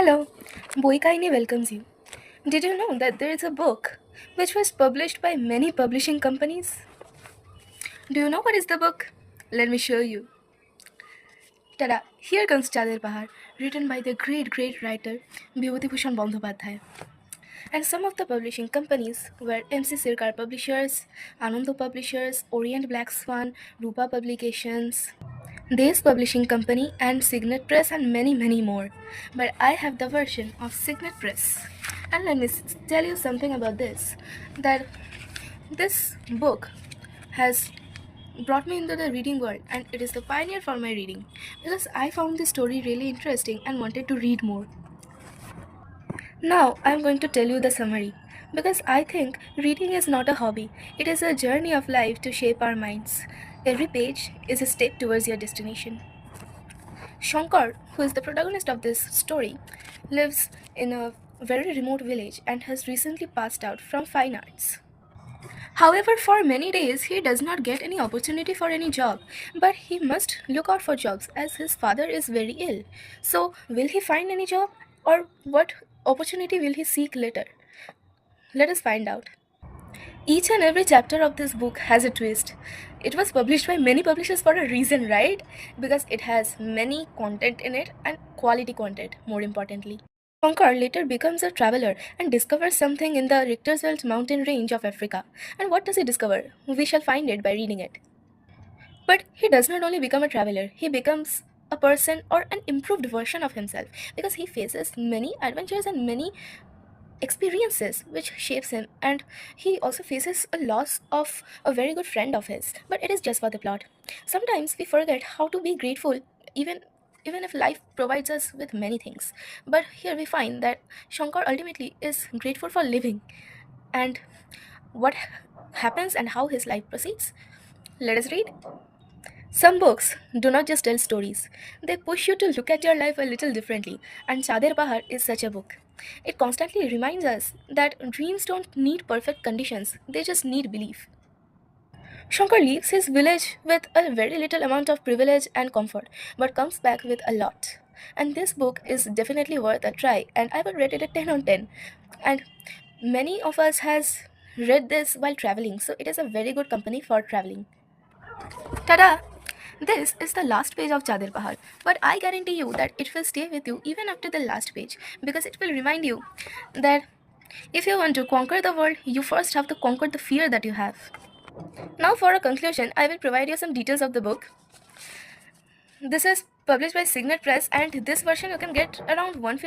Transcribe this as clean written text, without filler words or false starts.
Hello, Boikaini welcomes you. Did you know that there is a book which was published by many publishing companies? Do you know what is the book? Let me show you. Tada! Here comes Chander Pahar, written by the great writer Bibhutibhushan Bandhopadhyay. And some of the publishing companies were MC Sirkar Publishers, Anando Publishers, Orient Black Swan, Rupa Publications, Des Publishing Company, and Signet Press, and many more. But I have the version of Signet Press. And let me tell you something about this, that this book has brought me into the reading world, and it is the pioneer for my reading because I found this story really interesting and wanted to read more. Now I'm going to tell you the summary because I think reading is not a hobby, it is a journey of life to shape our minds. Every page is a step towards your destination. Shankar, who is the protagonist of this story, lives in a very remote village and has recently passed out from fine arts. However, for many days he does not get any opportunity for any job, but he must look out for jobs as his father is very ill. So, will he find any job, or what opportunity will he seek later? Let us find out. Each and every chapter of this book has a twist. It was published by many publishers for a reason, right? Because it has many content in it and quality content, more importantly. Shankar later becomes a traveler and discovers something in the Richtersveld mountain range of Africa. And what does he discover? We shall find it by reading it. But he does not only become a traveler, he becomes a person or an improved version of himself because he faces many adventures and many experiences which shapes him, and he also faces a loss of a very good friend of his, but it is just for the plot. Sometimes we forget how to be grateful, even even if life provides us with many things, but here we find that Shankar ultimately is grateful for living. And what happens and how his life proceeds, let us read. Some books do not just tell stories, they push you to look at your life a little differently, and Chader Pahar is such a book. It constantly reminds us that dreams don't need perfect conditions, they just need belief. Shankar leaves his village with a very little amount of privilege and comfort, but comes back with a lot. And this book is definitely worth a try, and I would rate it a 10 on 10. And many of us has read this while traveling, so it is a very good company for traveling. Tada! This is the last page of Chadir Pahar, but I guarantee you that it will stay with you even after the last page because it will remind you that if you want to conquer the world, you first have to conquer the fear that you have. Now, for a conclusion, I will provide you some details of the book. This is published by Signet Press, and this version you can get around 150.